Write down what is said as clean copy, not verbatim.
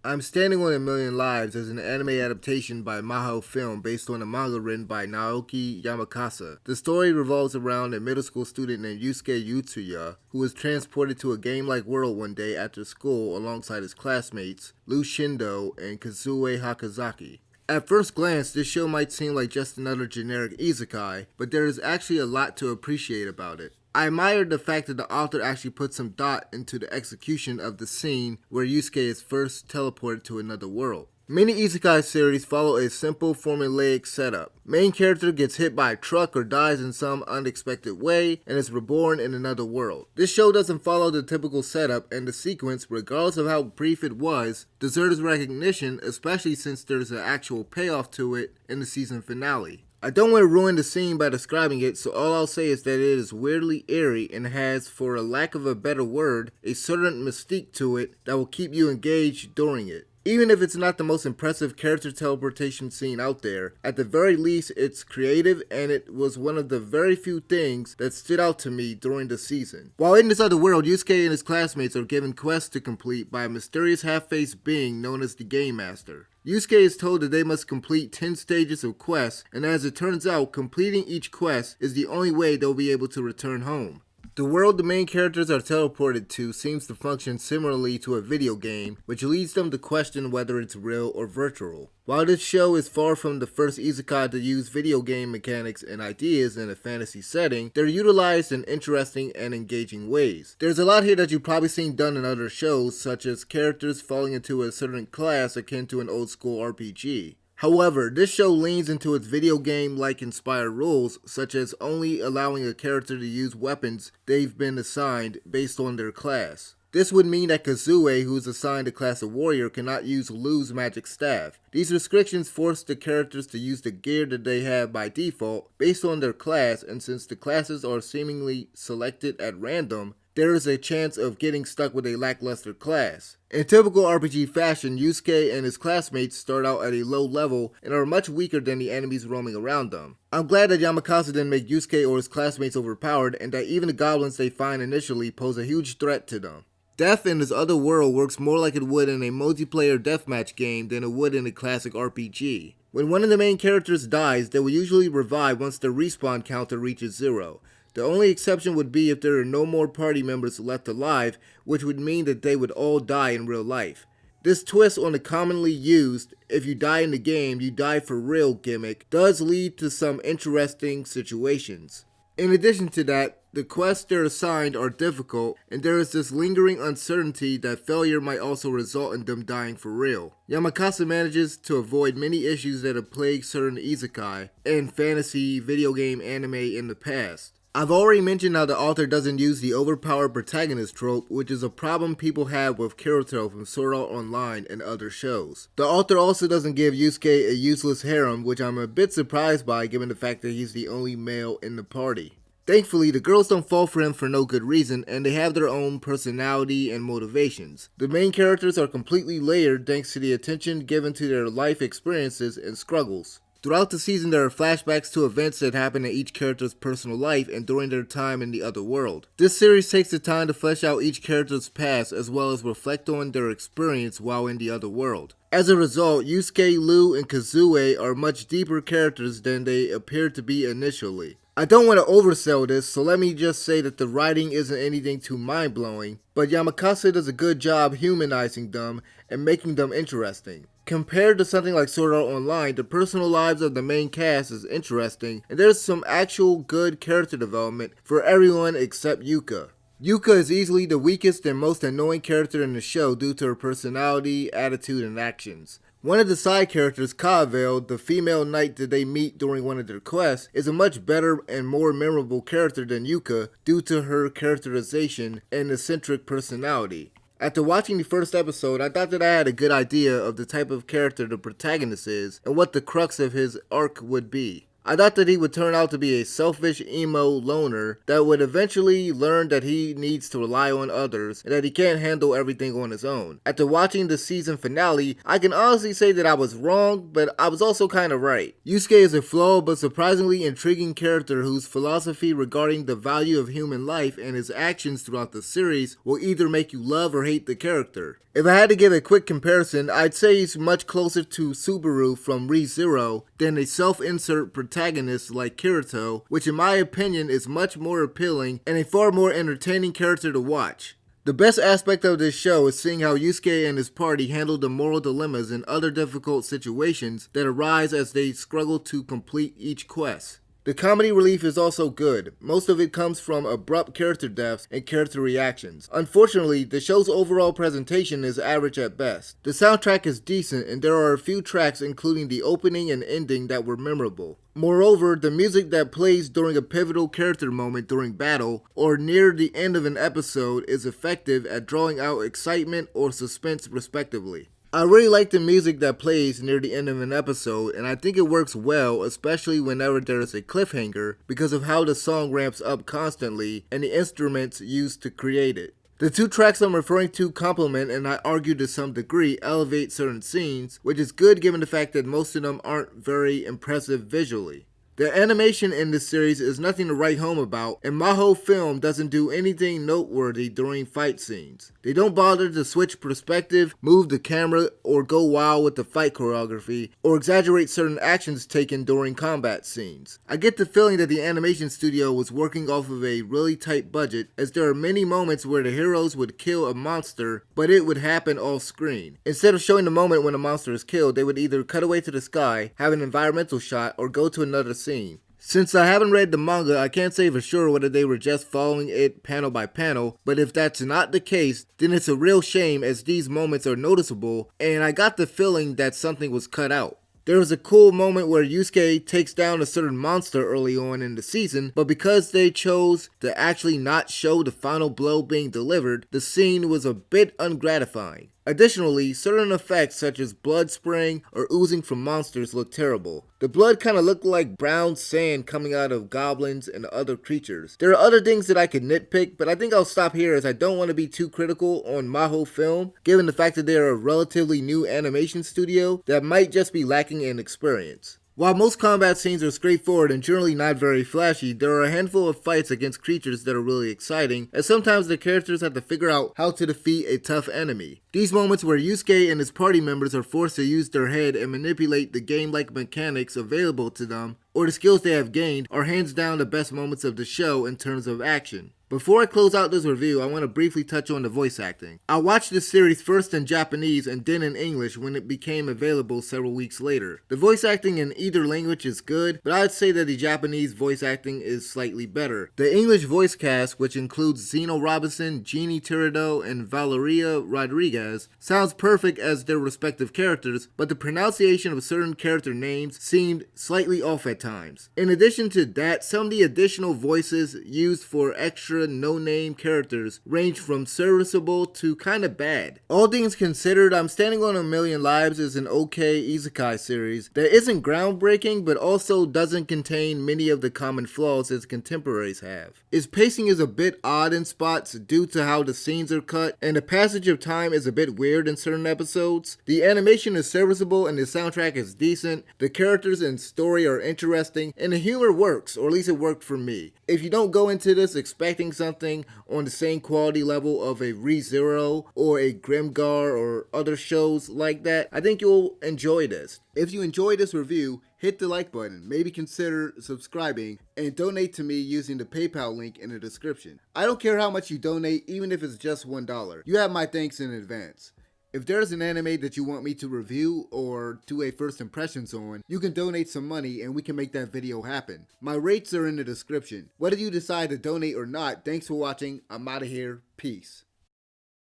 I'm Standing on a Million Lives is an anime adaptation by Maho Film based on a manga written by Naoki Yamakasa. The story revolves around a middle school student named Yusuke Utsuya, who is transported to a game-like world one day after school alongside his classmates Lu Shindo and Kazue Hakazaki. At first glance, this show might seem like just another generic isekai, but there is actually a lot to appreciate about it. I admired the fact that the author actually put some thought into the execution of the scene where Yusuke is first teleported to another world. Many isekai series follow a simple formulaic setup. Main character gets hit by a truck or dies in some unexpected way and is reborn in another world. This show doesn't follow the typical setup, and the sequence, regardless of how brief it was, deserves recognition, especially since there's an actual payoff to it in the season finale. I don't want to ruin the scene by describing it, so all I'll say is that it is weirdly eerie and has, for a lack of a better word, a certain mystique to it that will keep you engaged during it. Even if it's not the most impressive character teleportation scene out there, at the very least it's creative, and it was one of the very few things that stood out to me during the season. While in this other world, Yusuke and his classmates are given quests to complete by a mysterious half-faced being known as the Game Master. Yusuke is told that they must complete 10 stages of quests, and as it turns out, completing each quest is the only way they'll be able to return home. The world the main characters are teleported to seems to function similarly to a video game, which leads them to question whether it's real or virtual. While this show is far from the first isekai to use video game mechanics and ideas in a fantasy setting, they're utilized in interesting and engaging ways. There's a lot here that you've probably seen done in other shows, such as characters falling into a certain class akin to an old school RPG. However, this show leans into its video game-like inspired rules, such as only allowing a character to use weapons they've been assigned based on their class. This would mean that Kazue, who's assigned a class of warrior, cannot use Lu's magic staff. These restrictions force the characters to use the gear that they have by default based on their class, and since the classes are seemingly selected at random, there is a chance of getting stuck with a lackluster class. In typical RPG fashion, Yusuke and his classmates start out at a low level and are much weaker than the enemies roaming around them. I'm glad that Yamakasa didn't make Yusuke or his classmates overpowered, and that even the goblins they find initially pose a huge threat to them. Death in this other world works more like it would in a multiplayer deathmatch game than it would in a classic RPG. When one of the main characters dies, they will usually revive once the respawn counter reaches 0. The only exception would be if there are no more party members left alive, which would mean that they would all die in real life. This twist on the commonly used, if you die in the game, you die for real gimmick, does lead to some interesting situations. In addition to that, the quests they're assigned are difficult, and there is this lingering uncertainty that failure might also result in them dying for real. Yamakasa manages to avoid many issues that have plagued certain isekai and fantasy video game anime in the past. I've already mentioned how the author doesn't use the overpowered protagonist trope, which is a problem people have with Kirito from Sword Art Online and other shows. The author also doesn't give Yusuke a useless harem, which I'm a bit surprised by given the fact that he's the only male in the party. Thankfully, the girls don't fall for him for no good reason, and they have their own personality and motivations. The main characters are completely layered thanks to the attention given to their life experiences and struggles. Throughout the season, there are flashbacks to events that happen in each character's personal life and during their time in the other world. This series takes the time to flesh out each character's past as well as reflect on their experience while in the other world. As a result, Yusuke, Lu, and Kazue are much deeper characters than they appeared to be initially. I don't want to oversell this, so let me just say that the writing isn't anything too mind-blowing, but Yamakasa does a good job humanizing them and making them interesting. Compared to something like Sword Art Online, the personal lives of the main cast is interesting, and there's some actual good character development for everyone except Yuka. Yuka is easily the weakest and most annoying character in the show due to her personality, attitude, and actions. One of the side characters, Kavel, the female knight that they meet during one of their quests, is a much better and more memorable character than Yuka due to her characterization and eccentric personality. After watching the first episode, I thought that I had a good idea of the type of character the protagonist is and what the crux of his arc would be. I thought that he would turn out to be a selfish emo loner that would eventually learn that he needs to rely on others and that he can't handle everything on his own. After watching the season finale, I can honestly say that I was wrong, but I was also kinda right. Yusuke is a flawed but surprisingly intriguing character whose philosophy regarding the value of human life and his actions throughout the series will either make you love or hate the character. If I had to give a quick comparison, I'd say he's much closer to Subaru from Re:Zero than a self-insert protagonist like Kirito, which in my opinion is much more appealing and a far more entertaining character to watch. The best aspect of this show is seeing how Yusuke and his party handle the moral dilemmas and other difficult situations that arise as they struggle to complete each quest. The comedy relief is also good. Most of it comes from abrupt character deaths and character reactions. Unfortunately, the show's overall presentation is average at best. The soundtrack is decent and there are a few tracks including the opening and ending that were memorable. Moreover, the music that plays during a pivotal character moment during battle or near the end of an episode is effective at drawing out excitement or suspense respectively. I really like the music that plays near the end of an episode, and I think it works well, especially whenever there is a cliffhanger, because of how the song ramps up constantly and the instruments used to create it. The two tracks I'm referring to complement and I argue to some degree elevate certain scenes, which is good given the fact that most of them aren't very impressive visually. The animation in this series is nothing to write home about, and Maho Film doesn't do anything noteworthy during fight scenes. They don't bother to switch perspective, move the camera, or go wild with the fight choreography, or exaggerate certain actions taken during combat scenes. I get the feeling that the animation studio was working off of a really tight budget, as there are many moments where the heroes would kill a monster, but it would happen off screen. Instead of showing the moment when a monster is killed, they would either cut away to the sky, have an environmental shot, or go to another scene. Since I haven't read the manga, I can't say for sure whether they were just following it panel by panel, but if that's not the case, then it's a real shame as these moments are noticeable, and I got the feeling that something was cut out. There was a cool moment where Yusuke takes down a certain monster early on in the season, but because they chose to actually not show the final blow being delivered, the scene was a bit ungratifying. Additionally, certain effects such as blood spraying or oozing from monsters look terrible. The blood kind of looked like brown sand coming out of goblins and other creatures. There are other things that I could nitpick, but I think I'll stop here as I don't want to be too critical on Maho Film, given the fact that they are a relatively new animation studio that might just be lacking in experience. While most combat scenes are straightforward and generally not very flashy, there are a handful of fights against creatures that are really exciting, as sometimes the characters have to figure out how to defeat a tough enemy. These moments where Yusuke and his party members are forced to use their head and manipulate the game-like mechanics available to them, or the skills they have gained, are hands down the best moments of the show in terms of action. Before I close out this review, I want to briefly touch on the voice acting. I watched this series first in Japanese and then in English when it became available several weeks later. The voice acting in either language is good, but I'd say that the Japanese voice acting is slightly better. The English voice cast, which includes Zeno Robinson, Jeannie Tirado, and Valeria Rodriguez, sounds perfect as their respective characters, but the pronunciation of certain character names seemed slightly off at times. In addition to that, some of the additional voices used for extra no-name characters range from serviceable to kinda bad. All things considered, I'm Standing on a Million Lives is an okay isekai series that isn't groundbreaking but also doesn't contain many of the common flaws its contemporaries have. Its pacing is a bit odd in spots due to how the scenes are cut, and the passage of time is a bit weird in certain episodes. The animation is serviceable and the soundtrack is decent, the characters and story are interesting, and the humor works, or at least it worked for me. If you don't go into this expecting something on the same quality level of a Re:Zero or a Grimgar or other shows like that, I think you'll enjoy this. If you enjoyed this review, hit the like button, maybe consider subscribing, and donate to me using the PayPal link in the description. I don't care how much you donate, even if it's just $1. You have my thanks in advance. If there's an anime that you want me to review or do a first impressions on, you can donate some money and we can make that video happen. My rates are in the description. Whether you decide to donate or not, thanks for watching. I'm out of here. Peace.